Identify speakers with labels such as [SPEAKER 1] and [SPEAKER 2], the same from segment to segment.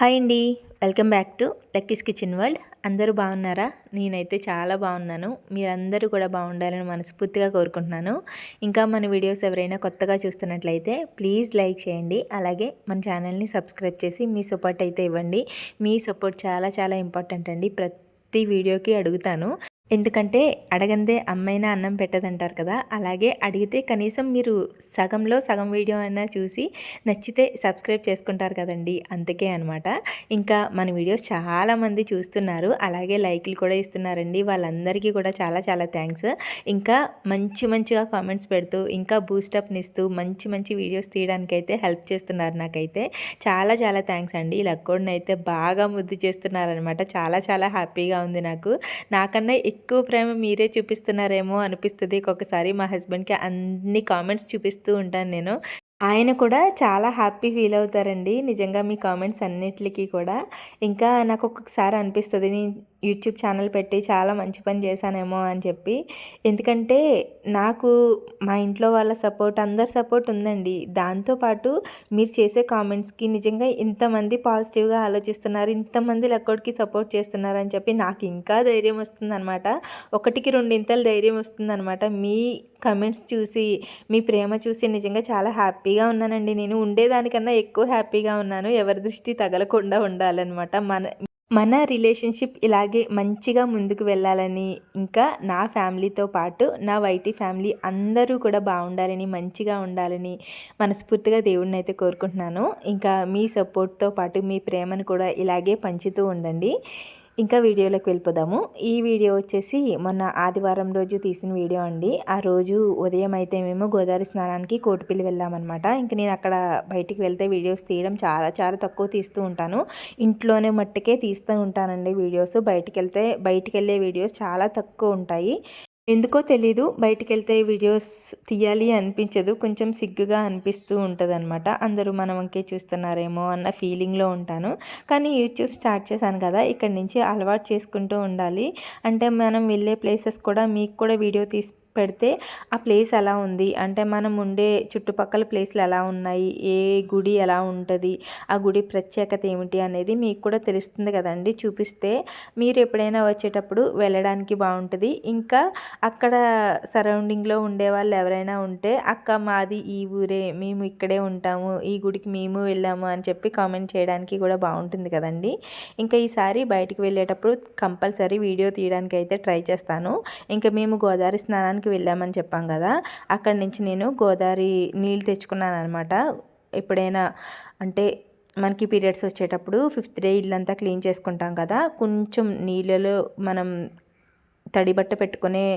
[SPEAKER 1] Hi అండి. Welcome back to Lucky's kitchen world. అందరూ బాగున్నారా? నేనైతే చాలా బాగున్నాను. మీరందరూ కూడా బాగుండాలని మనస్ఫూర్తిగా కోరుకుంటున్నాను. ఇంకా మన వీడియోస్ ఎవరైనా కొత్తగా చూస్తున్నట్లయితే ప్లీజ్ లైక్ చేయండి. అలాగే మన ఛానల్ని సబ్స్క్రైబ్ చేసి మీ సపోర్ట్ అయితే ఇవ్వండి. మీ సపోర్ట్ చాలా చాలా ఇంపార్టెంట్ అండి. ప్రతి వీడియోకి అడుగుతాను. ఎందుకంటే అడగందే అమ్మైనా అన్నం పెట్టదంటారు కదా, అలాగే అడిగితే కనీసం మీరు సగంలో సగం వీడియో అయినా చూసి నచ్చితే సబ్స్క్రైబ్ చేసుకుంటారు కదండి, అందుకే అనమాట. ఇంకా మన వీడియోస్ చాలామంది చూస్తున్నారు, అలాగే లైక్లు కూడా ఇస్తున్నారండి. వాళ్ళందరికీ కూడా చాలా చాలా థ్యాంక్స్. ఇంకా మంచిగా కామెంట్స్ పెడుతూ ఇంకా బూస్టప్ని ఇస్తూ మంచి మంచి వీడియోస్ తీయడానికైతే హెల్ప్ చేస్తున్నారు. నాకైతే చాలా చాలా థ్యాంక్స్ అండి. లక్కోడిని అయితే బాగా ముద్దు చేస్తున్నారనమాట. చాలా చాలా హ్యాపీగా ఉంది. నాకన్నా ఎక్కువ ప్రేమ మీరే చూపిస్తున్నారేమో అనిపిస్తుంది ఒక్కొక్కసారి. మా హస్బెండ్కి అన్ని కామెంట్స్ చూపిస్తూ ఉంటాను నేను. ఆయన కూడా చాలా హ్యాపీ ఫీల్ అవుతారండి నిజంగా మీ కామెంట్స్ అన్నిటికీ కూడా. ఇంకా నాకు ఒక్కొక్కసారి అనిపిస్తుంది నేను యూట్యూబ్ ఛానల్ పెట్టి చాలా మంచి పని చేశానేమో అని చెప్పి. ఎందుకంటే నాకు మా ఇంట్లో వాళ్ళ సపోర్ట్, అందరి సపోర్ట్ ఉందండి. దాంతోపాటు మీరు చేసే కామెంట్స్కి నిజంగా ఇంతమంది పాజిటివ్గా ఆలోచిస్తున్నారు, ఇంతమంది లక్కోడికి సపోర్ట్ చేస్తున్నారు అని చెప్పి నాకు ఇంకా ధైర్యం వస్తుందన్నమాట. ఒకటికి రెండింతలు ధైర్యం వస్తుందన్నమాట. మీ కమెంట్స్ చూసి, మీ ప్రేమ చూసి నిజంగా చాలా హ్యాపీగా ఉన్నానండి. నేను ఉండేదానికన్నా ఎక్కువ హ్యాపీగా ఉన్నాను. ఎవరి దృష్టి తగలకుండా ఉండాలన్నమాట. మన రిలేషన్షిప్ ఇలాగే మంచిగా ముందుకు వెళ్ళాలని, ఇంకా నా ఫ్యామిలీతో పాటు నా వైటీ ఫ్యామిలీ అందరూ కూడా బాగుండాలని, మంచిగా ఉండాలని మనస్ఫూర్తిగా దేవుడిని అయితే కోరుకుంటున్నాను. ఇంకా మీ సపోర్ట్తో పాటు మీ ప్రేమను కూడా ఇలాగే పంచుతూ ఉండండి. ఇంకా వీడియోలోకి వెళ్ళిపోదాము. ఈ వీడియో వచ్చేసి మొన్న ఆదివారం రోజు తీసిన వీడియో అండి. ఆ రోజు ఉదయం అయితే మేము గోదావరి స్నానానికి కోటిపల్లి వెళ్ళామన్నమాట. ఇంక నేను అక్కడ బయటికి వెళ్తే వీడియోస్ తీయడం చాలా చాలా తక్కువ తీస్తూ ఉంటాను. ఇంట్లోనే మట్టుకే తీస్తూ ఉంటానండి వీడియోస్. బయటికి వెళ్ళే వీడియోస్ చాలా తక్కువ ఉంటాయి. ఎందుకో తెలీదు, బయటికి వీడియోస్ తీయాలి అనిపించదు. కొంచెం సిగ్గుగా అనిపిస్తూ ఉంటుందన్నమాట. అందరూ మన వంకే చూస్తున్నారేమో అన్న ఫీలింగ్లో ఉంటాను. కానీ యూట్యూబ్ స్టార్ట్ చేశాను కదా, ఇక్కడి నుంచి అలవాటు చేసుకుంటూ ఉండాలి. అంటే మనం వెళ్ళే ప్లేసెస్ కూడా మీకు కూడా వీడియో తీసి పెడితే ఆ ప్లేస్ ఎలా ఉంది, అంటే మనం ఉండే చుట్టుపక్కల ప్లేస్లు ఎలా ఉన్నాయి, ఏ గుడి ఎలా ఉంటుంది, ఆ గుడి ప్రత్యేకత ఏమిటి అనేది మీకు కూడా తెలుస్తుంది కదండి. చూపిస్తే మీరు ఎప్పుడైనా వచ్చేటప్పుడు వెళ్ళడానికి బాగుంటుంది. ఇంకా అక్కడ సరౌండింగ్లో ఉండే వాళ్ళు ఎవరైనా ఉంటే, అక్క మాది ఈ ఊరే, మేము ఇక్కడే ఉంటాము, ఈ గుడికి మేము వెళ్ళాము అని చెప్పి కామెంట్ చేయడానికి కూడా బాగుంటుంది కదండి. ఇంకా ఈసారి బయటికి వెళ్ళేటప్పుడు కంపల్సరీ వీడియో తీయడానికి అయితే ట్రై చేస్తాను. ఇంకా మేము గోదావరి స్నానానికి వెళ్ళామని చెప్పాం కదా, అక్కడి నుంచి నేను గోదావరి నీళ్ళు తెచ్చుకున్నాను అనమాట. ఎప్పుడైనా అంటే మనకి పీరియడ్స్ వచ్చేటప్పుడు 5th డే ఇల్లంతా క్లీన్ చేసుకుంటాం కదా, కొంచెం నీళ్ళలో మనం తడిబట్ట పెట్టుకునే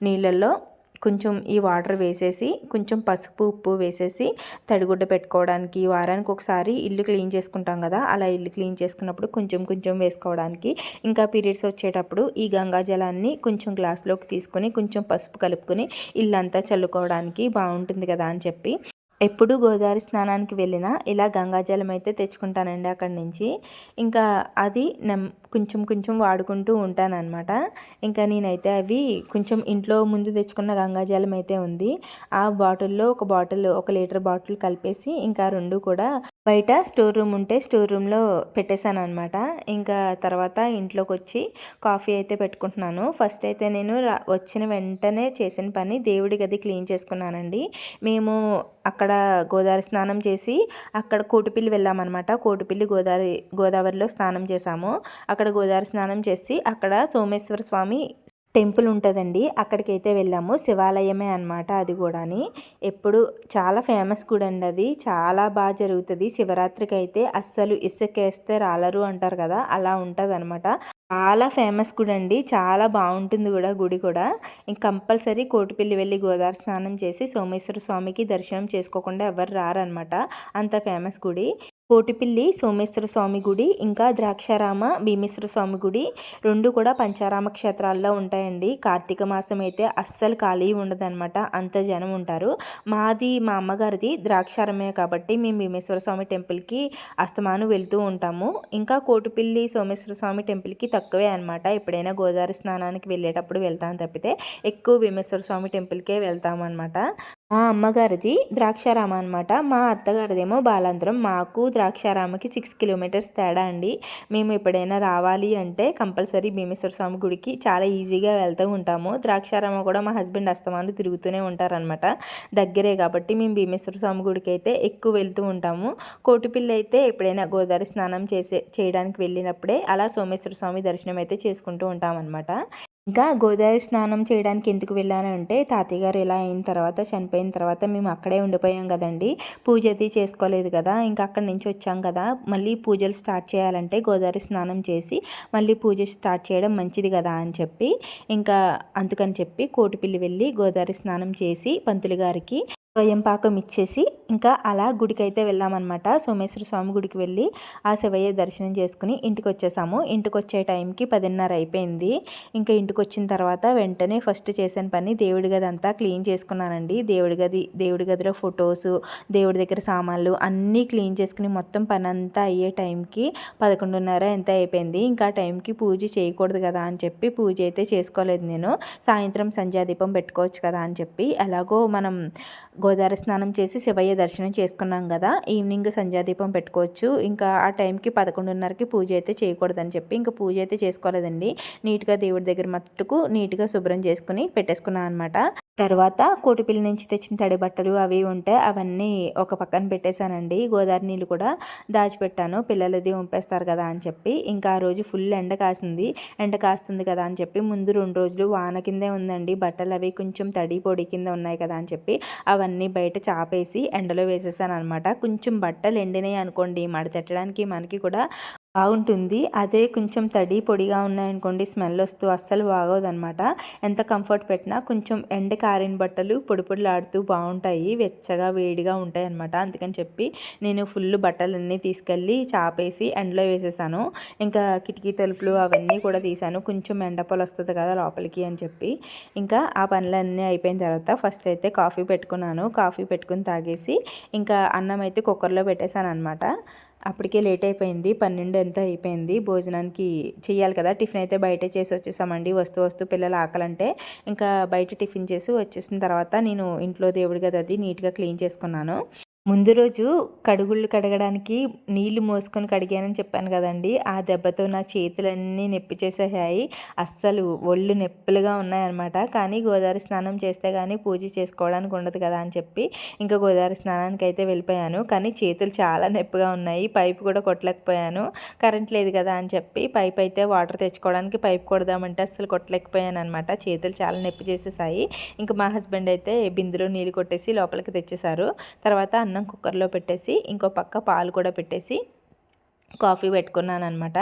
[SPEAKER 1] నీళ్ళల్లో కొంచెం ఈ వాటర్ వేసేసి, కొంచెం పసుపు ఉప్పు వేసేసి తడిగుడ్డ పెట్టుకోవడానికి, వారానికి ఒకసారి ఇల్లు క్లీన్ చేసుకుంటాం కదా, అలా ఇల్లు క్లీన్ చేసుకున్నప్పుడు కొంచెం కొంచెం వేసుకోవడానికి, ఇంకా పీరియడ్స్ వచ్చేటప్పుడు ఈ గంగా జలాన్ని కొంచెం గ్లాస్లోకి తీసుకొని కొంచెం పసుపు కలుపుకొని ఇల్లంతా చల్లుకోవడానికి బాగుంటుంది కదా అని చెప్పి ఎప్పుడు గోదావరి స్నానానికి వెళ్ళినా ఇలా గంగాజలం అయితే తెచ్చుకుంటానండి అక్కడి నుంచి. ఇంకా అది కొంచెం వాడుకుంటూ ఉంటానన్నమాట. ఇంకా నేనైతే అవి కొంచెం ఇంట్లో ముందు తెచ్చుకున్న గంగాజలం అయితే ఉంది, ఆ బాటిల్లో ఒక లీటర్ బాటిల్ కలిపేసి ఇంకా రెండు కూడా బయట స్టోర్ రూమ్ ఉంటే స్టోర్ రూమ్లో పెట్టేశాను అనమాట. ఇంకా తర్వాత ఇంట్లోకి వచ్చి కాఫీ అయితే పెట్టుకుంటున్నాను. ఫస్ట్ అయితే నేను వచ్చిన వెంటనే చేసిన పని దేవుడి గది క్లీన్ చేసుకున్నానండి. మేము అక్కడ గోదావరి స్నానం చేసి అక్కడ కోటిపల్లి వెళ్ళామన్నమాట. కోటిపల్లి గోదావరిలో స్నానం చేసాము. అక్కడ గోదావరి స్నానం చేసి అక్కడ సోమేశ్వర స్వామి టెంపుల్ ఉంటుందండి, అక్కడికైతే వెళ్ళాము. శివాలయమే అనమాట అది కూడాని. ఎప్పుడు చాలా ఫేమస్ కూడా అండి, అది చాలా బాగా జరుగుతుంది. శివరాత్రికి అయితే అస్సలు ఇసుకేస్తే రాలరు అంటారు కదా, అలా ఉంటుంది అనమాట. చాలా ఫేమస్ కూడా అండి, చాలా బాగుంటుంది కూడా గుడి కూడా. ఇంక కంపల్సరీ కోటిపల్లి వెళ్ళి గోదావరి స్నానం చేసి సోమేశ్వర స్వామికి దర్శనం చేసుకోకుండా ఎవరు రారనమాట, అంత ఫేమస్ గుడి. కోటిపల్లి సోమేశ్వర స్వామి గుడి, ఇంకా ద్రాక్షారామ భీమేశ్వర స్వామి గుడి రెండు కూడా పంచారామ క్షేత్రాల్లో ఉంటాయండి. కార్తీక మాసం అయితే అస్సలు ఖాళీ ఉండదన్నమాట, అంత జనం ఉంటారు. మా అమ్మగారిది ద్రాక్షారామే కాబట్టి మేము భీమేశ్వర స్వామి టెంపుల్కి అస్తమాను వెళ్తూ ఉంటాము. ఇంకా కోటిపల్లి సోమేశ్వర స్వామి టెంపుల్కి తక్కువే అనమాట. ఎప్పుడైనా గోదావరి స్నానానికి వెళ్ళేటప్పుడు వెళ్తాను తప్పితే ఎక్కువ భీమేశ్వర స్వామి టెంపుల్కే వెళ్తాము అనమాట. మా అమ్మగారిది ద్రాక్షారామ అనమాట. మా అత్తగారిదేమో బాలాంతరం. మాకు ద్రాక్షారామకి 6 కిలోమీటర్స్ తేడా అండి. మేము ఎప్పుడైనా రావాలి అంటే కంపల్సరీ భీమేశ్వర స్వామి గుడికి చాలా ఈజీగా వెళ్తూ ఉంటాము. ద్రాక్షారామ కూడా మా హస్బెండ్ అస్తమాను తిరుగుతూనే ఉంటారనమాట. దగ్గరే కాబట్టి మేము భీమేశ్వర స్వామి గుడికి అయితే ఎక్కువ వెళ్తూ ఉంటాము. కోటిపిల్లి అయితే ఎప్పుడైనా గోదావరి స్నానం చేయడానికి వెళ్ళినప్పుడే అలా సోమేశ్వర స్వామి దర్శనం అయితే చేసుకుంటూ ఉంటామన్నమాట. ఇంకా గోదావరి స్నానం చేయడానికి ఎందుకు వెళ్ళానంటే తాతయ్య గారు ఇలా అయిన తర్వాత చనిపోయిన తర్వాత మేము అక్కడే ఉండిపోయాం కదండి. పూజ అది చేసుకోలేదు కదా, ఇంకా అక్కడి నుంచి వచ్చాం కదా, మళ్ళీ పూజలు స్టార్ట్ చేయాలంటే గోదావరి స్నానం చేసి మళ్ళీ పూజ స్టార్ట్ చేయడం మంచిది కదా అని చెప్పి ఇంకా అందుకని చెప్పి కోటిపిల్లి వెళ్ళి గోదావరి స్నానం చేసి పంతులు గారికి స్వయం పాకం ఇచ్చేసి ఇంకా అలా గుడికి అయితే వెళ్ళామన్నమాట. సోమేశ్వర స్వామి గుడికి వెళ్ళి ఆ శివయ్య దర్శనం చేసుకుని ఇంటికి వచ్చేసాము. ఇంటికి వచ్చే టైంకి 10:30 అయిపోయింది. ఇంకా ఇంటికి వచ్చిన తర్వాత వెంటనే ఫస్ట్ చేసిన పని దేవుడి గది అంతా క్లీన్ చేసుకున్నానండి. దేవుడి గదిలో ఫొటోస్, దేవుడి దగ్గర సామాన్లు అన్నీ క్లీన్ చేసుకుని మొత్తం పని అంతా అయ్యే టైంకి 11:30 ఎంత అయిపోయింది. ఇంకా టైంకి పూజ చేయకూడదు కదా అని చెప్పి పూజ అయితే చేసుకోలేదు నేను. సాయంత్రం సంధ్యాదీపం పెట్టుకోవచ్చు కదా అని చెప్పి ఎలాగో మనం గోదావరి స్నానం చేసి శివయ్య దర్శనం చేసుకున్నాం కదా, ఈవినింగ్ సంధ్యాదీపం పెట్టుకోవచ్చు. ఇంకా ఆ టైంకి 11:30కి పూజ అయితే చేయకూడదని చెప్పి ఇంకా పూజ అయితే చేసుకోలేదండి. నీట్గా దేవుడి దగ్గర మట్టుకు నీట్గా శుభ్రం చేసుకుని పెట్టేసుకున్నాను అనమాట. తర్వాత కోటిపిల్లి నుంచి తెచ్చిన తడి బట్టలు అవి ఉంటే అవన్నీ ఒక పక్కన పెట్టేశానండి. గోదావరి నీళ్ళు కూడా దాచిపెట్టాను, పిల్లలది వంపేస్తారు కదా అని చెప్పి. ఇంకా ఆ రోజు ఫుల్ ఎండ కాస్తుంది కదా అని చెప్పి ముందు 2 రోజులు వాన కిందే ఉందండి. బట్టలు అవి కొంచెం తడి పొడి కింద ఉన్నాయి కదా అని చెప్పి అవన్నీ బయట చాపేసి ఎండలో వేసేసాను అనమాట. కొంచెం బట్టలు ఎండినాయి అనుకోండి మడతెట్టడానికి మనకి కూడా బాగుంటుంది. అదే కొంచెం తడి పొడిగా ఉన్నాయనుకోండి స్మెల్ వస్తూ అస్సలు బాగోదనమాట. ఎంత కంఫర్ట్ పెట్టినా కొంచెం ఎండ కారిన బట్టలు పొడి పొడిలాడుతూ బాగుంటాయి, వెచ్చగా వేడిగా ఉంటాయి అనమాట. అందుకని చెప్పి నేను ఫుల్ బట్టలన్నీ తీసుకెళ్ళి చాపేసి ఎండలో వేసేసాను. ఇంకా కిటికీ తలుపులు అవన్నీ కూడా తీసాను, కొంచెం ఎండ పొల వస్తుంది కదా లోపలికి అని చెప్పి. ఇంకా ఆ పనులన్నీ అయిపోయిన తర్వాత ఫస్ట్ అయితే కాఫీ పెట్టుకున్నాను. కాఫీ పెట్టుకుని తాగేసి ఇంకా అన్నం అయితే కుక్కర్లో పెట్టేశాను అనమాట. అప్పటికే లేట్ అయిపోయింది, 12 ఎంత అయిపోయింది. భోజనానికి చెయ్యాలి కదా, టిఫిన్ అయితే బయటే చేసి వచ్చేసామండి. వస్తూ పిల్లలు ఆకలంటే ఇంకా బయట టిఫిన్ చేసి వచ్చేసిన తర్వాత నేను ఇంట్లో దేవుడి గది అది నీట్గా క్లీన్ చేసుకున్నాను. ముందు రోజు కడుగుళ్ళు కడగడానికి నీళ్లు మోసుకొని కడిగానని చెప్పాను కదండి. ఆ దెబ్బతో నా చేతులన్నీ నొప్పి చేసేసాయి, అస్సలు ఒళ్ళు నొప్పులుగా ఉన్నాయన్నమాట. కానీ గోదావరి స్నానం చేస్తే కానీ పూజ చేసుకోవడానికి ఉండదు కదా అని చెప్పి ఇంకా గోదావరి స్నానానికి అయితే వెళ్ళిపోయాను. కానీ చేతులు చాలా నొప్పిగా ఉన్నాయి, పైపు కూడా కొట్టలేకపోయాను. కరెంట్ లేదు కదా అని చెప్పి పైప్ అయితే వాటర్ తెచ్చుకోవడానికి పైప్ కొడదామంటే అస్సలు కొట్టలేకపోయాను అనమాట. చేతులు చాలా నొప్పి చేసేసాయి. ఇంకా మా హస్బెండ్ అయితే బిందులో నీళ్ళు కొట్టేసి లోపలికి తెచ్చేసారు. తర్వాత అన్నం కుక్కర్లో పెట్టేసి ఇంకో పక్క పాలు కూడా పెట్టేసి కాఫీ పెట్టుకున్నాను అనమాట.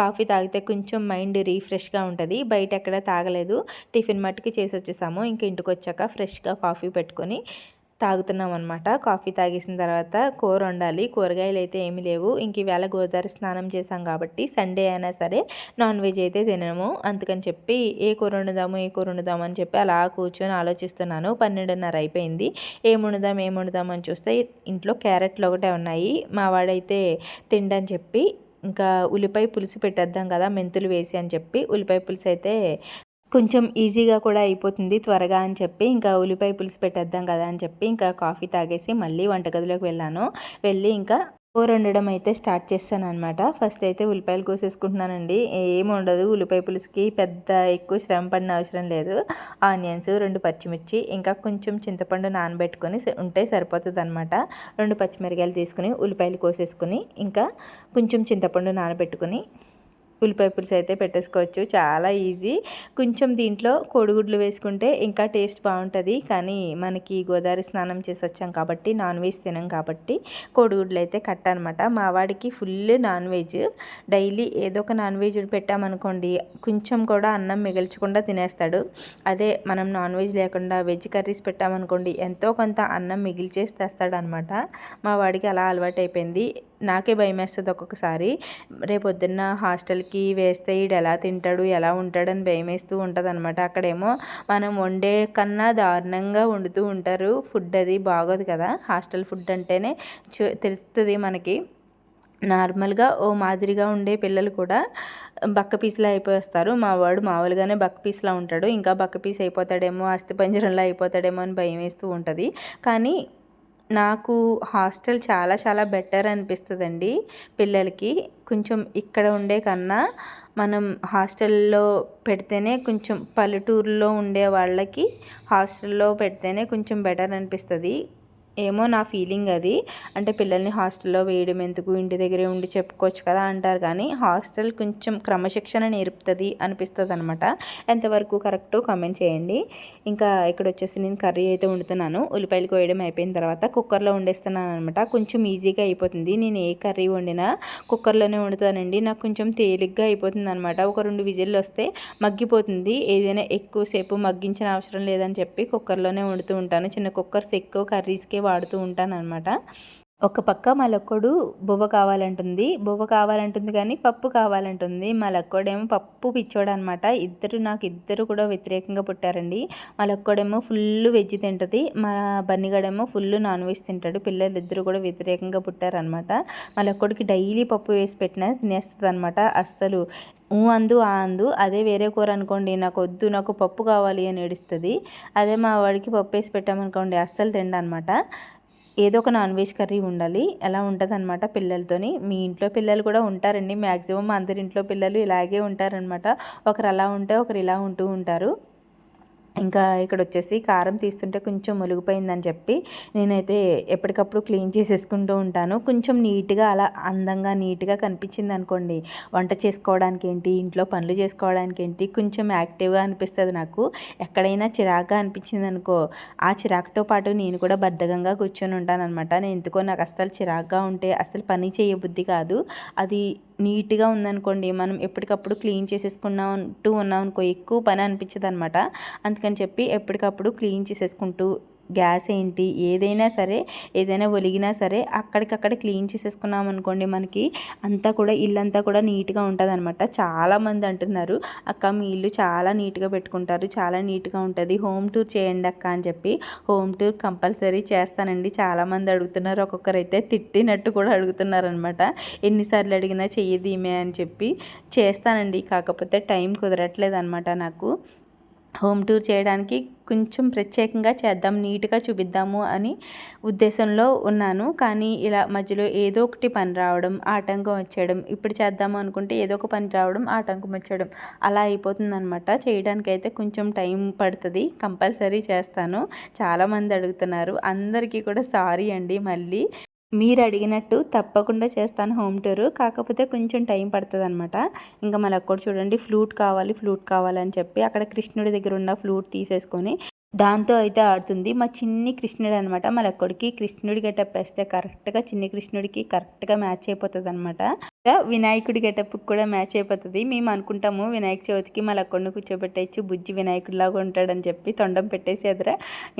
[SPEAKER 1] కాఫీ తాగితే కొంచెం మైండ్ రీఫ్రెష్గా ఉంటుంది. బయట ఎక్కడ తాగలేదు, టిఫిన్ మట్టుకు చేసి వచ్చేసాము. ఇంక ఇంటికి వచ్చాక ఫ్రెష్గా కాఫీ పెట్టుకొని తాగుతున్నాం అనమాట. కాఫీ తాగేసిన తర్వాత కూర వండాలి. కూరగాయలు అయితే ఏమీ లేవు. ఇంక ఈవేళ గోదావరి స్నానం చేసాం కాబట్టి సండే అయినా సరే నాన్ వెజ్ అయితే తినము. అందుకని చెప్పి ఏ కూర వండుదాము అని చెప్పి అలా కూర్చొని ఆలోచిస్తున్నాను. 12:30 అయిపోయింది. ఏం వండుదాం అని చూస్తే ఇంట్లో క్యారెట్లు ఒకటే ఉన్నాయి. మా వాడైతే తిండని చెప్పి ఇంకా ఉల్లిపాయ పులుసు పెట్టేద్దాం కదా మెంతులు వేసి అని చెప్పి ఉల్లిపాయ పులుసు అయితే కొంచెం ఈజీగా కూడా అయిపోతుంది త్వరగా అని చెప్పి ఇంకా ఉల్లిపాయ పులుసు పెట్టేద్దాం కదా అని చెప్పి ఇంకా కాఫీ తాగేసి మళ్ళీ వంటగదిలోకి వెళ్ళి ఇంకా కూర వండడం అయితే స్టార్ట్ చేస్తాను అనమాట. ఫస్ట్ అయితే ఉల్లిపాయలు కోసేసుకుంటున్నానండి. ఏమి ఉండదు, ఉల్లిపాయ పులుసుకి పెద్ద ఎక్కువ శ్రమ పడిన అవసరం లేదు. ఆనియన్స్, 2 పచ్చిమిర్చి, ఇంకా కొంచెం చింతపండు నానబెట్టుకొని ఉంటే సరిపోతుంది అనమాట. 2 పచ్చిమిరకాయలు తీసుకుని ఉల్లిపాయలు కోసేసుకుని ఇంకా కొంచెం చింతపండు నానబెట్టుకుని ఉల్లిపాయ పులుసు అయితే పెట్టేసుకోవచ్చు, చాలా ఈజీ. కొంచెం దీంట్లో కోడిగుడ్లు వేసుకుంటే ఇంకా టేస్ట్ బాగుంటుంది. కానీ మనకి గోదావరి స్నానం చేసి వచ్చాం కాబట్టి నాన్ వెజ్ తినాం కాబట్టి కోడిగుడ్లు అయితే కట్ అనమాట. మా వాడికి ఫుల్ నాన్ వెజ్, డైలీ ఏదో ఒక నాన్ వెజ్ పెట్టామనుకోండి కొంచెం కూడా అన్నం మిగల్చకుండా తినేస్తాడు. అదే మనం నాన్ వెజ్ లేకుండా వెజ్ కర్రీస్ పెట్టామనుకోండి ఎంతో కొంత అన్నం మిగిల్చేసి తెస్తాడు అనమాట. మా వాడికి అలా అలవాటు అయిపోయింది. నాకే భయం వేస్తుంది ఒక్కొక్కసారి, రేపొద్దున్న హాస్టల్కి వేస్తే ఈడు ఎలా తింటాడు ఎలా ఉంటాడని భయం వేస్తూ ఉంటుంది అనమాట. అక్కడేమో మనం వండే కన్నా దారుణంగా వండుతూ ఉంటారు, ఫుడ్ అది బాగోదు కదా. హాస్టల్ ఫుడ్ అంటేనే తెలుస్తుంది మనకి. నార్మల్గా ఓ మాదిరిగా ఉండే పిల్లలు కూడా బక్క పీసులా అయిపోయేస్తారు. మా వాడు మామూలుగానే బక్క పీసులా ఉంటాడు, ఇంకా బక్క పీస్ అయిపోతాడేమో, అస్థిపంజరంలా అయిపోతాడేమో అని భయం వేస్తూ ఉంటుంది. కానీ నాకు హాస్టల్ చాలా చాలా బెటర్ అనిపిస్తుందండి పిల్లలకి. కొంచెం ఇక్కడ ఉండే కన్నా మనం హాస్టల్లో పెడితేనే కొంచెం పల్లెటూరులో ఉండే వాళ్ళకి హాస్టల్లో పెడితేనే కొంచెం బెటర్ అనిపిస్తుంది. ఏమో నా ఫీలింగ్ అది. అంటే పిల్లల్ని హాస్టల్లో వేయడం ఎందుకు, ఇంటి దగ్గరే ఉండి చెప్పుకోవచ్చు కదా అంటారు, కానీ హాస్టల్ కొంచెం క్రమశిక్షణ నేర్పుతుంది అనిపిస్తుంది అనమాట. ఎంతవరకు కరెక్టో కామెంట్ చేయండి. ఇంకా ఇక్కడ వచ్చేసి నేను కర్రీ అయితే వండుతున్నాను. ఉల్లిపాయలు కోయడం అయిపోయిన తర్వాత కుక్కర్లో వండేస్తున్నాను అనమాట. కొంచెం ఈజీగా అయిపోతుంది. నేను ఏ కర్రీ వండినా కుక్కర్లోనే వండుతానండి. నాకు కొంచెం తేలిగ్గా అయిపోతుంది అనమాట. ఒక 2 విజిల్లు వస్తే మగ్గిపోతుంది. ఏదైనా ఎక్కువసేపు మగ్గించిన అవసరం లేదని చెప్పి కుక్కర్లోనే వండుతూ ఉంటాను. చిన్న కుక్కర్స్ ఎక్కువ కర్రీస్కే వాడుతూ ఉంటాను అనమాట. ఒక పక్క మా లక్కోడు బువ్వ కావాలంటుంది కానీ పప్పు కావాలంటుంది. మా లక్కోడేమో పప్పు పిచ్చోడు అనమాట. నాకు ఇద్దరు కూడా వ్యతిరేకంగా పుట్టారండి. మా లక్కోడేమో ఫుల్ వెజ్ తింటుంది, మా బన్నిగాడేమో ఫుల్ నాన్ వెజ్ తింటాడు. పిల్లలు ఇద్దరు కూడా వ్యతిరేకంగా పుట్టారనమాట. మా లక్కోడికి డైలీ పప్పు వేసి పెట్టినా తినేస్తుంది అనమాట. అస్సలు అందు అదే వేరే కూర అనుకోండి, నాకు వద్దు, నాకు పప్పు కావాలి అని ఏడుస్తుంది. అదే మా వాడికి పప్పు వేసి పెట్టామనుకోండి అస్సలు తిండనమాట. ఏదో ఒక నాన్ వెజ్ కర్రీ ఉండాలి. అలా ఉంటుంది అనమాట పిల్లలతోని. మీ ఇంట్లో పిల్లలు కూడా ఉంటారండి, మ్యాక్సిమం అందరి ఇంట్లో పిల్లలు ఇలాగే ఉంటారనమాట. ఒకరు అలా ఉంటే ఒకరు ఇలా ఉంటూ ఉంటారు. ఇంకా ఇక్కడ వచ్చేసి కారం తీస్తుంటే కొంచెం ములిగిపోయిందని చెప్పి నేనైతే ఎప్పటికప్పుడు క్లీన్ చేసేసుకుంటూ ఉంటాను. కొంచెం నీట్గా అలా అందంగా నీట్గా కనిపించింది అనుకోండి, వంట చేసుకోవడానికి ఏంటి, ఇంట్లో పనులు చేసుకోవడానికి ఏంటి, కొంచెం యాక్టివ్గా అనిపిస్తుంది నాకు. ఎక్కడైనా చిరాగ్గా అనిపించింది అనుకో, ఆ చిరాకుతో పాటు నేను కూడా బద్ధకంగా కూర్చొని ఉంటాను అనమాట. నేను ఎందుకో నాకు అస్సలు చిరాగ్గా ఉంటే అస్సలు పని చేయబుద్ధి కాదు. అది నీట్గా ఉందనుకోండి, మనం ఎప్పటికప్పుడు క్లీన్ చేసేసుకున్నామంటూ ఉన్నాం అనుకో, ఎక్కువ పని అనిపించదు అనమాట. అందుకని చెప్పి ఎప్పటికప్పుడు క్లీన్ చేసేసుకుంటూ, గ్యాస్ ఏంటి ఏదైనా సరే, ఏదైనా ఒలిగినా సరే అక్కడికక్కడ క్లీన్ చేసేసుకున్నాం అనుకోండి, మనకి అంతా కూడా ఇల్లంతా కూడా నీట్గా ఉంటుంది అనమాట. చాలామంది అంటున్నారు, అక్క మీ ఇల్లు చాలా నీట్గా పెట్టుకుంటారు, చాలా నీట్గా ఉంటుంది, హోమ్ టూర్ చేయండి అక్క అని చెప్పి. హోమ్ టూర్ కంపల్సరీ చేస్తానండి. చాలామంది అడుగుతున్నారు, ఒక్కొక్కరైతే తిట్టినట్టు కూడా అడుగుతున్నారు అనమాట. ఎన్నిసార్లు అడిగినా చెయ్యదు ఈమె అని చెప్పి. చేస్తానండి, కాకపోతే టైం కుదరట్లేదు అనమాట నాకు. హోమ్ టూర్ చేయడానికి కొంచెం ప్రత్యేకంగా చేద్దాం, నీట్గా చూపిద్దాము అని ఉద్దేశంలో ఉన్నాను. కానీ ఇలా మధ్యలో ఏదో ఒకటి పని రావడం, ఆటంకం వచ్చేయడం, ఇప్పుడు చేద్దాము అనుకుంటే ఏదో ఒక పని రావడం, ఆటంకం వచ్చేయడం, అలా అయిపోతుందన్నమాట. చేయడానికైతే కొంచెం టైం పడుతుంది. కంపల్సరీ చేస్తాను. చాలామంది అడుగుతున్నారు, అందరికీ కూడా సారీ అండి. మళ్ళీ మీరు అడిగినట్టు తప్పకుండా చేస్తాను హోమ్ టూరు, కాకపోతే కొంచెం టైం పడుతుంది అనమాట. ఇంకా మళ్ళీ కూడా చూడండి, ఫ్లూట్ కావాలని చెప్పి అక్కడ కృష్ణుడి దగ్గర ఉన్న ఫ్లూట్ తీసేసుకొని దాంతో అయితే ఆడుతుంది. మా చిన్ని కృష్ణుడు అనమాట. మా లక్కోడికి కృష్ణుడి గెటప్ వేస్తే కరెక్ట్గా చిన్ని కృష్ణుడికి కరెక్ట్గా మ్యాచ్ అయిపోతుంది అనమాట. వినాయకుడి గెటప్కి కూడా మ్యాచ్ అయిపోతుంది. మేము అనుకుంటాము వినాయక చవితికి మా లక్కోడిని కూర్చోబెట్టేయచ్చు, బుజ్జి వినాయకుడిలాగా ఉంటాడని చెప్పి తొండం పెట్టేసి ఎదుర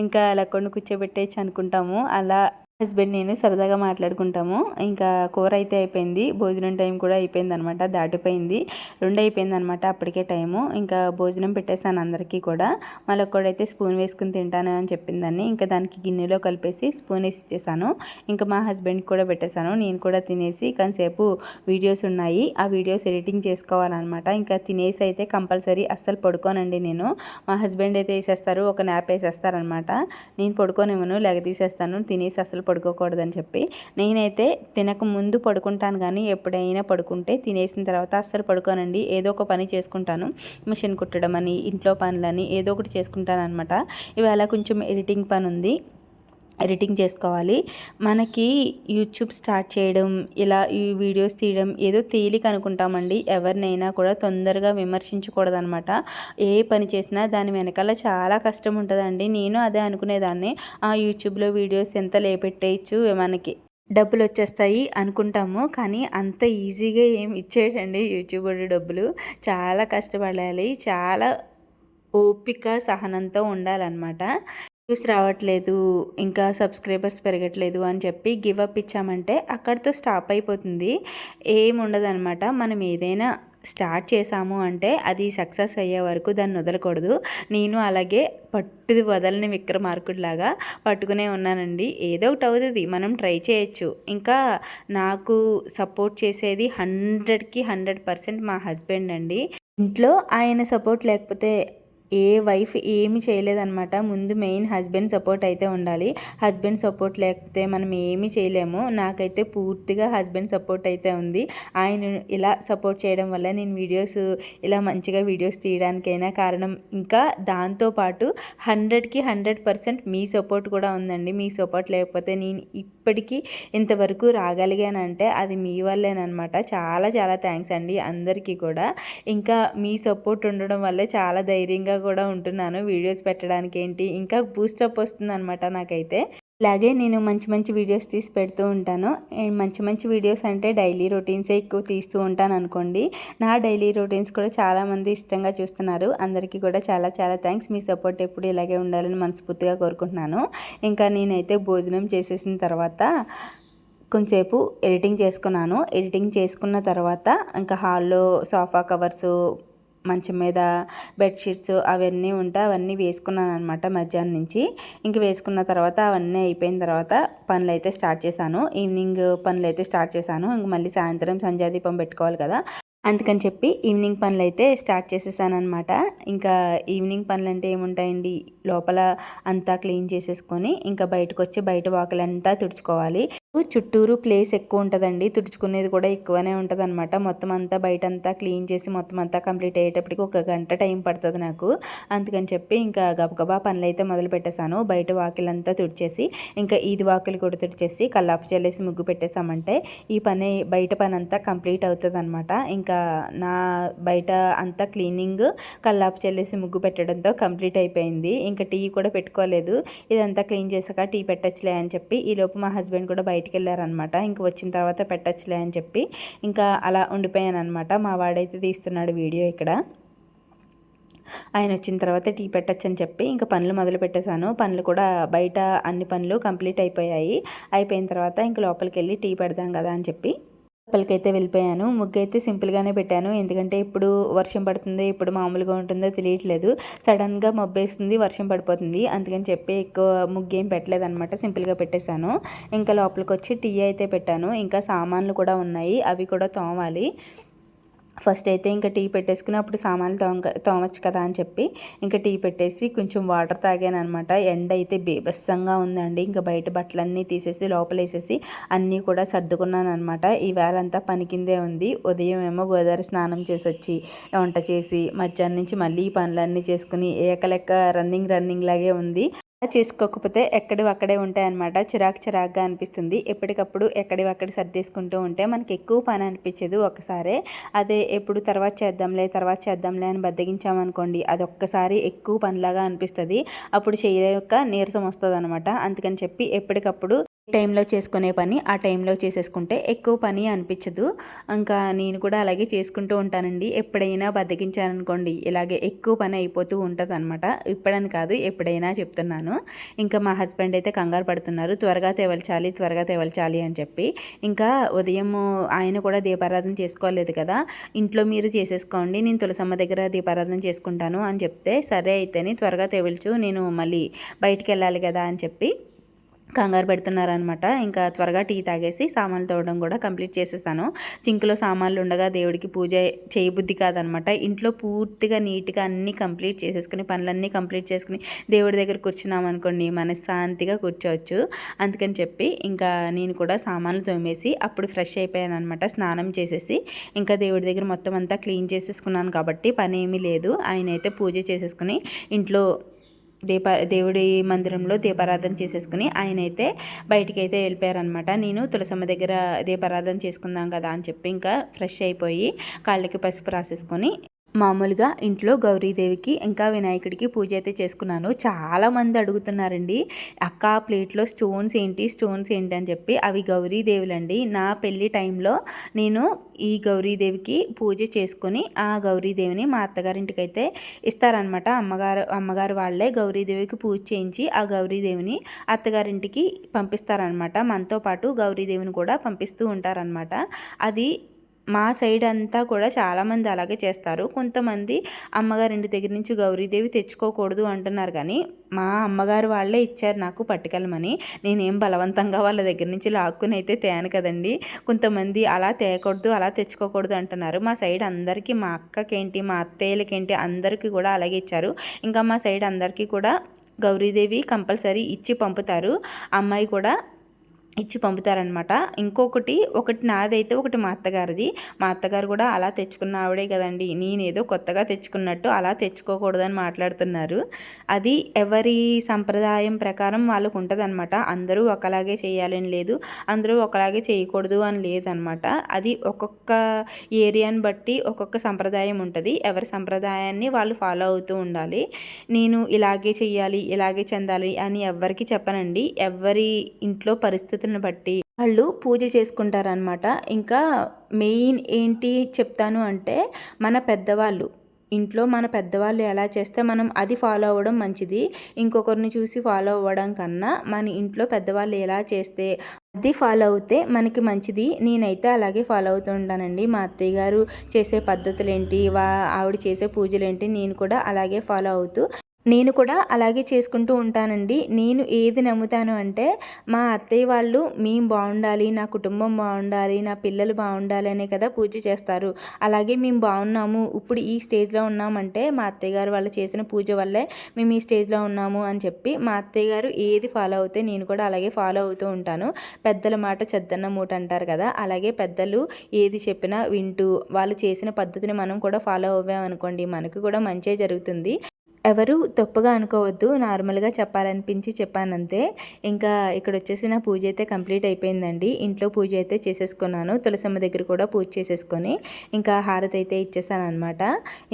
[SPEAKER 1] ఇంకా లక్కోడిని కూర్చోబెట్టేయచ్చు అనుకుంటాము. అలా హస్బెండ్ నేను సరదాగా మాట్లాడుకుంటాము. ఇంకా కూర అయితే అయిపోయింది, భోజనం టైం కూడా అయిపోయింది అనమాట. దాటిపోయింది, 2 అయిపోయింది అనమాట అప్పటికే టైము. ఇంకా భోజనం పెట్టేశాను అందరికీ కూడా. మళ్ళీ ఒక్కడైతే స్పూన్ వేసుకుని తింటాను అని చెప్పిందని ఇంకా దానికి గిన్నెలో కలిపేసి స్పూన్ వేసి ఇచ్చేసాను. ఇంకా మా హస్బెండ్కి కూడా పెట్టేశాను. నేను కూడా తినేసి కొంతసేపు వీడియోస్ ఉన్నాయి, ఆ వీడియోస్ ఎడిటింగ్ చేసుకోవాలన్నమాట. ఇంకా తినేసి అయితే కంపల్సరీ అస్సలు పడుకోనండి నేను. మా హస్బెండ్ అయితే వేసేస్తారు, ఒక న్యాప్ వేసేస్తారనమాట. నేను పడుకోనేమను, లెగదీసేస్తాను. తినేసి అసలు పడుకోకూడదని చెప్పి నేనైతే తినక ముందు పడుకుంటాను, కానీ ఎప్పుడైనా పడుకుంటే తినేసిన తర్వాత అస్సలు పడుకోనండి. ఏదో ఒక పని చేసుకుంటాను, మిషన్ కుట్టడం అని, ఇంట్లో పనులని ఏదో ఒకటి చేసుకుంటాను అనమాట. ఇవాళ కొంచెం ఎడిటింగ్ పని ఉంది, ఎడిటింగ్ చేసుకోవాలి. మనకి యూట్యూబ్ స్టార్ట్ చేయడం, ఇలా ఈ వీడియోస్ తీయడం ఏదో తేలిక అనుకుంటామండి. ఎవరినైనా కూడా తొందరగా విమర్శించకూడదనమాట. ఏ పని చేసినా దాని వెనకాల చాలా కష్టం ఉంటుందండి. నేను అదే అనుకునేదాన్ని, ఆ యూట్యూబ్లో వీడియోస్ ఎంత లేపెట్టేయచ్చు, మనకి డబ్బులు వచ్చేస్తాయి అనుకుంటాము, కానీ అంత ఈజీగా ఏం ఇచ్చేటండి యూట్యూబ్ డబ్బులు. చాలా కష్టపడాలి, చాలా ఓపిక సహనంతో ఉండాలన్నమాట.
[SPEAKER 2] వ్యూస్ రావట్లేదు, ఇంకా సబ్స్క్రైబర్స్ పెరగట్లేదు అని చెప్పి గివ్ అప్ ఇచ్చామంటే అక్కడితో స్టాప్ అయిపోతుంది. ఏముండదనమాట. మనం ఏదైనా స్టార్ట్ చేసాము అంటే అది సక్సెస్ అయ్యే వరకు దాన్ని వదలకూడదు. నేను అలాగే పట్టుది వదలని విక్రమార్కుడిలాగా పట్టుకునే ఉన్నానండి. ఏదో ఒకటి అవుతుంది, మనం ట్రై చేయొచ్చు. ఇంకా నాకు సపోర్ట్ చేసేది 100కి 100% మా హస్బెండ్ అండి. ఇంట్లో ఆయన సపోర్ట్ లేకపోతే ఏ వైఫ్ ఏమి చేయలేదన్నమాట. ముందు మెయిన్ హస్బెండ్ సపోర్ట్ అయితే ఉండాలి. హస్బెండ్ సపోర్ట్ లేకపోతే మనం ఏమీ చేయలేము. నాకైతే పూర్తిగా హస్బెండ్ సపోర్ట్ అయితే ఉంది. ఆయన ఇలా సపోర్ట్ చేయడం వల్ల నేను వీడియోస్ ఇలా మంచిగా వీడియోస్ తీయడానికైనా కారణం. ఇంకా దాంతోపాటు 100కి 100% మీ సపోర్ట్ కూడా ఉందండి. మీ సపోర్ట్ లేకపోతే నేను ఇప్పటికీ ఇంతవరకు రాగలిగానంటే అది మీ వల్లేనమాట. చాలా చాలా థ్యాంక్స్ అండి అందరికీ కూడా. ఇంకా మీ సపోర్ట్ ఉండడం వల్లే చాలా ధైర్యంగా కూడా ఉంటున్నాను వీడియోస్ పెట్టడానికి. ఏంటి ఇంకా బూస్టప్ వస్తుంది అనమాట నాకైతే. ఇలాగే నేను మంచి మంచి వీడియోస్ తీసి పెడుతూ ఉంటాను. మంచి మంచి వీడియోస్ అంటే డైలీ రొటీన్సే ఎక్కువ తీస్తూ ఉంటాను అనుకోండి. నా డైలీ రొటీన్స్ కూడా చాలామంది ఇష్టంగా చూస్తున్నారు. అందరికీ కూడా చాలా చాలా థ్యాంక్స్. మీ సపోర్ట్ ఎప్పుడు ఇలాగే ఉండాలని మనస్ఫూర్తిగా కోరుకుంటున్నాను. ఇంకా నేనైతే భోజనం చేసేసిన తర్వాత కొంచెంసేపు ఎడిటింగ్ చేసుకున్నాను. ఎడిటింగ్ చేసుకున్న తర్వాత ఇంకా హాల్లో సోఫా కవర్సు, మంచం మీద బెడ్షీట్స్ అవన్నీ ఉంటే అవన్నీ వేసుకున్నాను అనమాట మధ్యాహ్నం నుంచి. ఇంక వేసుకున్న తర్వాత అవన్నీ అయిపోయిన తర్వాత పనులు అయితే స్టార్ట్ చేశాను. ఈవినింగ్ పనులు అయితే స్టార్ట్ చేశాను. ఇంక మళ్ళీ సాయంత్రం సంధ్యాదీపం పెట్టుకోవాలి కదా, అందుకని చెప్పి ఈవినింగ్ పనులు అయితే స్టార్ట్ చేసేసానమాట. ఇంకా ఈవినింగ్ పనులు అంటే ఏముంటాయండి, లోపల అంతా క్లీన్ చేసేసుకొని ఇంకా బయటకు వచ్చి బయట వాకిలంతా తుడుచుకోవాలి. చుట్టూరు ప్లేస్ ఎక్కువ ఉంటుందండి, తుడుచుకునేది కూడా ఎక్కువనే ఉంటుంది అనమాట. మొత్తం అంతా బయట అంతా క్లీన్ చేసి మొత్తం అంతా కంప్లీట్ అయ్యేటప్పటికి 1 గంట టైం పడుతుంది నాకు. అందుకని చెప్పి ఇంకా గబగబా పనులు అయితే మొదలు పెట్టేశాను. బయట వాకిలంతా తుడిచేసి ఇంకా ఈది వాకిలు కూడా తుడిచేసి కల్లాపు చల్లేసి ముగ్గు పెట్టేసామంటే ఈ పని బయట పని అంతా కంప్లీట్ అవుతుంది అనమాట. ఇంకా నా బయట అంతా క్లీనింగ్ కల్లాపు చల్లేసి ముగ్గు పెట్టడంతో కంప్లీట్ అయిపోయింది. ఇంకా టీ కూడా పెట్టుకోలేదు. ఇదంతా క్లీన్ చేసాక టీ పెట్టచ్చులే అని చెప్పి ఈలోపు మా హస్బెండ్ కూడా బయటికి వెళ్ళారనమాట. ఇంక వచ్చిన తర్వాత పెట్టచ్చులే అని చెప్పి ఇంకా అలా ఉండిపోయాను అనమాట. మా వాడైతే తీస్తున్నాడు వీడియో ఇక్కడ. ఆయన వచ్చిన తర్వాత టీ పెట్టచ్చు అని చెప్పి ఇంకా పనులు మొదలు పెట్టేశాను. పనులు కూడా బయట అన్ని పనులు కంప్లీట్ అయిపోయాయి. అయిపోయిన తర్వాత ఇంక లోపలికి వెళ్ళి టీ పెడదాం కదా అని చెప్పి లోపలికైతే వెళ్ళిపోయాను. ముగ్గు అయితే సింపుల్గానే పెట్టాను. ఎందుకంటే ఇప్పుడు వర్షం పడుతుంది, ఇప్పుడు మామూలుగా ఉంటుందో తెలియట్లేదు. సడన్గా మబ్బేస్తుంది, వర్షం పడిపోతుంది. అందుకని చెప్పి ఎక్కువ ముగ్గు ఏం పెట్టలేదన్నమాట, సింపుల్గా పెట్టేశాను. ఇంకా లోపలికి వచ్చి టీ అయితే పెట్టాను. ఇంకా సామాన్లు కూడా ఉన్నాయి, అవి కూడా తోమాలి. ఫస్ట్ అయితే ఇంకా టీ పెట్టేసుకుని అప్పుడు సామాన్లు తోమచ్చు కదా అని చెప్పి ఇంకా టీ పెట్టేసి కొంచెం వాటర్ తాగాను అనమాట. ఎండ అయితే బీభత్సంగా ఉందండి. ఇంకా బయట బట్టలన్నీ తీసేసి లోపలేసేసి అన్నీ కూడా సర్దుకున్నాను అనమాట. ఈవేళ అంతా పని కిందే ఉంది. ఉదయం ఏమో గోదావరి స్నానం చేసి వచ్చి వంట చేసి మధ్యాహ్నం నుంచి మళ్ళీ ఈ పనులన్నీ చేసుకుని ఏకలెక్క రన్నింగ్ లాగే ఉంది. చేసుకోకపోతే ఎక్కడివి అక్కడే ఉంటాయన్నమాట. చిరాకుగా అనిపిస్తుంది. ఎప్పటికప్పుడు ఎక్కడివి అక్కడ సర్దేసుకుంటూ ఉంటే మనకి ఎక్కువ పని అనిపించదు ఒకసారి. అదే ఎప్పుడు తర్వాత చేద్దాంలే అని బద్దగించామనుకోండి, అది ఒక్కసారి ఎక్కువ పనిలాగా అనిపిస్తుంది. అప్పుడు చేయలేక నీరసం వస్తుంది అనమాట. అందుకని చెప్పి ఎప్పటికప్పుడు టైంలో చేసుకునే పని ఆ టైంలో చేసేసుకుంటే ఎక్కువ పని అనిపించదు. ఇంకా నేను కూడా అలాగే చేసుకుంటూ ఉంటానండి. ఎప్పుడైనా బద్దకించాననుకోండి ఇలాగే ఎక్కువ పని అయిపోతూ ఉంటుంది అనమాట. ఇప్పుడని కాదు, ఎప్పుడైనా చెప్తున్నాను. ఇంకా మా హస్బెండ్ అయితే కంగారు పడుతున్నారు, త్వరగా తేవల్చాలి అని చెప్పి. ఇంకా ఉదయం ఆయన కూడా దీపారాధన చేసుకోలేదు కదా, ఇంట్లో మీరు చేసేసుకోండి, నేను తులసమ్మ దగ్గర దీపారాధన చేసుకుంటాను అని చెప్తే సరే అయితేనే త్వరగా తేవల్చు, నేను మళ్ళీ బయటికి వెళ్ళాలి కదా అని చెప్పి కంగారు పెడుతున్నారనమాట. ఇంకా త్వరగా టీ తాగేసి సామాన్లు తోవడం కూడా కంప్లీట్ చేసేస్తాను. సింక్లో సామాన్లు ఉండగా దేవుడికి పూజ చేయబుద్ధి కాదనమాట. ఇంట్లో పూర్తిగా నీట్గా అన్నీ కంప్లీట్ చేసేసుకుని పనులన్నీ కంప్లీట్ చేసుకుని దేవుడి దగ్గర కూర్చున్నామనుకోండి మనశ్శాంతిగా కూర్చోవచ్చు. అందుకని చెప్పి ఇంకా నేను కూడా సామాన్లు తోమేసి అప్పుడు ఫ్రెష్ అయిపోయాను అనమాట. స్నానం చేసేసి ఇంకా దేవుడి దగ్గర మొత్తం అంతా క్లీన్ చేసేసుకున్నాను కాబట్టి పని ఏమీ లేదు. ఆయన అయితే పూజ చేసేసుకుని ఇంట్లో దేవుడి మందిరంలో దీపారాధన చేసేసుకుని ఆయన అయితే బయటికి అయితే వెళ్ళిపోయారనమాట. నేను తులసమ్మ దగ్గర దీపారాధన చేసుకుందాం కదా అని చెప్పి ఇంకా ఫ్రెష్ అయిపోయి కాళ్ళకి పసుపు రాసేసుకొని మామూలుగా ఇంట్లో గౌరీదేవికి ఇంకా వినాయకుడికి పూజ అయితే చేసుకున్నాను. చాలామంది అడుగుతున్నారండి, అక్క ప్లేట్లో స్టోన్స్ ఏంటి అని చెప్పి. అవి గౌరీదేవులండి. నా పెళ్ళి టైంలో నేను ఈ గౌరీదేవికి పూజ చేసుకొని ఆ గౌరీదేవిని మా అత్తగారింటికి అయితే ఇస్తారనమాట. అమ్మగారు వాళ్ళే గౌరీదేవికి పూజ చేయించి ఆ గౌరీదేవిని అత్తగారింటికి పంపిస్తారనమాట. మనతో పాటు గౌరీదేవిని కూడా పంపిస్తూ ఉంటారనమాట. అది మా సైడ్ అంతా కూడా చాలామంది అలాగే చేస్తారు. కొంతమంది అమ్మగారింటి దగ్గర నుంచి గౌరీదేవి తెచ్చుకోకూడదు అంటున్నారు, కానీ మా అమ్మగారు వాళ్ళే ఇచ్చారు నాకు పట్టుకెళ్ళమని. నేనేం బలవంతంగా వాళ్ళ దగ్గర నుంచి లాక్కుని అయితే తేను కదండి. కొంతమంది అలా తేకూడదు, అలా తెచ్చుకోకూడదు అంటున్నారు. మా సైడ్ అందరికీ, మా అక్కకేంటి, మా అత్తయ్యలకేంటి, అందరికీ కూడా అలాగే ఇచ్చారు. ఇంకా మా సైడ్ అందరికీ కూడా గౌరీదేవి కంపల్సరీ ఇచ్చి పంపుతారు. అమ్మాయి కూడా ఇచ్చి పంపుతారనమాట. ఒకటి నాదైతే ఒకటి మా అత్తగారిది. మా అత్తగారు కూడా అలా తెచ్చుకున్న ఆవిడే కదండి, నేనేదో కొత్తగా తెచ్చుకున్నట్టు అలా తెచ్చుకోకూడదని మాట్లాడుతున్నారు. అది ఎవరి సంప్రదాయం ప్రకారం వాళ్ళకు ఉంటుంది అనమాట. అందరూ ఒకలాగే చేయాలని లేదు, అందరూ ఒకలాగే చేయకూడదు అని లేదనమాట. అది ఒక్కొక్క ఏరియాని బట్టి ఒక్కొక్క సంప్రదాయం ఉంటుంది. ఎవరి సంప్రదాయాన్ని వాళ్ళు ఫాలో అవుతూ ఉండాలి. నేను ఇలాగే చెయ్యాలి, ఇలాగే చెందాలి అని ఎవ్వరికి చెప్పనండి. ఎవరి ఇంట్లో పరిస్థితులను బట్టి వాళ్ళు పూజ చేసుకుంటారనమాట. ఇంకా మెయిన్ ఏంటి చెప్తాను అంటే, మన పెద్దవాళ్ళు ఎలా చేస్తే మనం అది ఫాలో అవ్వడం మంచిది. ఇంకొకరిని చూసి ఫాలో అవ్వడం కన్నా మన ఇంట్లో పెద్దవాళ్ళు ఎలా చేస్తే అది ఫాలో అవుతే మనకి మంచిది. నేనైతే అలాగే ఫాలో అవుతూ ఉంటానండి. మా అత్తయ్య గారు చేసే పద్ధతులు ఏంటి, ఆవిడ చేసే పూజలు ఏంటి, నేను కూడా అలాగే ఫాలో అవుతూ నేను కూడా అలాగే చేసుకుంటూ ఉంటానండి. నేను ఏది నమ్ముతాను అంటే, మా అత్తయ్య వాళ్ళు మేము బాగుండాలి, నా కుటుంబం బాగుండాలి, నా పిల్లలు బాగుండాలి అనే కదా పూజ చేస్తారు. అలాగే మేము బాగున్నాము, ఇప్పుడు ఈ స్టేజ్లో ఉన్నామంటే మా అత్తయ్య గారు వాళ్ళు చేసిన పూజ వల్లే మేము ఈ స్టేజ్లో ఉన్నాము అని చెప్పి మా అత్తయ్య గారు ఏది ఫాలో అవుతే నేను కూడా అలాగే ఫాలో అవుతూ ఉంటాను. పెద్దల మాట చెద్దన్న మూట అంటారు కదా, అలాగే పెద్దలు ఏది చెప్పినా వింటూ వాళ్ళు చేసిన పద్ధతిని మనం కూడా ఫాలో అవ్వామనుకోండి, మనకు కూడా మంచే జరుగుతుంది. ఎవరు తప్పుగా అనుకోవద్దు, నార్మల్గా చెప్పాలనిపించి చెప్పానంతే. ఇంకా ఇక్కడ వచ్చేసి నా పూజ అయితే కంప్లీట్ అయిపోయిందండి. ఇంట్లో పూజ అయితే చేసేసుకున్నాను. తులసమ్మ దగ్గర కూడా పూజ చేసేసుకొని ఇంకా హారతి అయితే ఇచ్చేసాను అనమాట.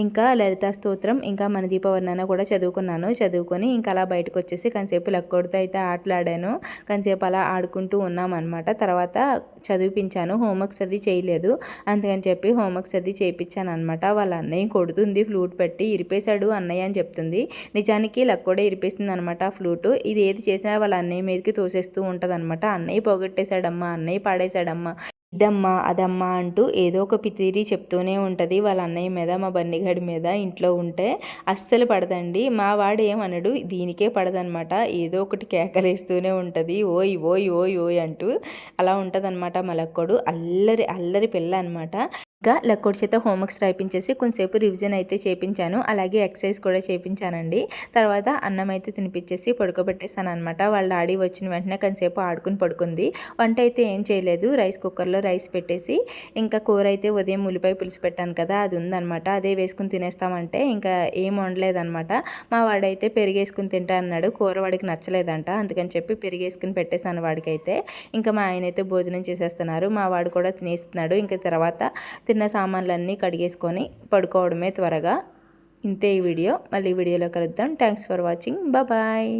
[SPEAKER 2] ఇంకా లలితా స్తోత్రం, ఇంకా మన దీపవర్ణన కూడా చదువుకొని ఇంకా అలా బయటకు వచ్చేసి కొంతసేపు లక్కోడితో అయితే ఆటలాడాను. కొంతసేపు అలా ఆడుకుంటూ ఉన్నామన్నమాట. తర్వాత చదివిపించాను. హోంవర్క్స్ అది చేయలేదు, అందుకని చెప్పి హోంవర్క్స్ అది చేయించాను అనమాట. వాళ్ళ అన్నయ్య కొడుతుంది ఫ్లూట్ పెట్టి, ఇరిపేశాడు అన్నయ్య అని చెప్తుంది. నిజానికి లక్కోడే ఇరిపేస్తుంది అనమాట ఆ ఫ్లూటు. ఇది ఏది చేసినా వాళ్ళ అన్నయ్య మీదకి తోసేస్తూ ఉంటుంది అనమాట. అన్నయ్య పోగొట్టేశాడమ్మా, అన్నయ్య పాడేశాడమ్మా, ఇదమ్మా అదమ్మా అంటూ ఏదో ఒక పితిరి చెప్తూనే ఉంటుంది వాళ్ళ అన్నయ్య మీద, మా బన్నిగాడి మీద. ఇంట్లో ఉంటే అస్సలు పడదండి. మా వాడు ఏమనడు, దీనికే పడదనమాట. ఏదో ఒకటి కేకలేస్తూనే ఉంటుంది, ఓయ్ ఓయ్ ఓయ్ ఓయ్ అంటూ. అలా ఉంటుంది అనమాట మా లక్కోడు. అల్లరి పిల్ల అనమాట. ఇంకా లక్కోడి చేత హోంవర్క్స్ రాయిపించేసి కొంతసేపు రివిజన్ అయితే చేయించాను. అలాగే ఎక్సర్సైజ్ కూడా చేయించానండి. తర్వాత అన్నం అయితే తినిపించేసి పడుకోబెట్టేసాను అనమాట. వాళ్ళ డాడీ వచ్చిన వెంటనే కొంతసేపు ఆడుకుని పడుకుంది. వంట అయితే ఏం చేయలేదు, రైస్ కుక్కర్లో రైస్ పెట్టేసి ఇంకా కూర అయితే ఉదయం ఉల్లిపాయ పులుసు పెట్టాను కదా, అది ఉందనమాట. అదే వేసుకుని తినేస్తామంటే ఇంకా ఏం వండలేదనమాట. మా వాడైతే పెరిగేసుకుని తింటా అన్నాడు. కూర వాడికి నచ్చలేదంట, అందుకని చెప్పి పెరిగేసుకుని పెట్టేశాను వాడికైతే. ఇంకా మా ఆయన అయితే భోజనం చేసేస్తున్నారు. మా వాడు కూడా తినేస్తున్నాడు. ఇంకా తర్వాత తిన్న సామాన్లన్నీ కడిగేసుకొని పడుకోవడమే త్వరగా. ఇంతే ఈ వీడియో. మళ్ళీ వీడియోలో కలుద్దాం. Thanks for watching. బాయ్.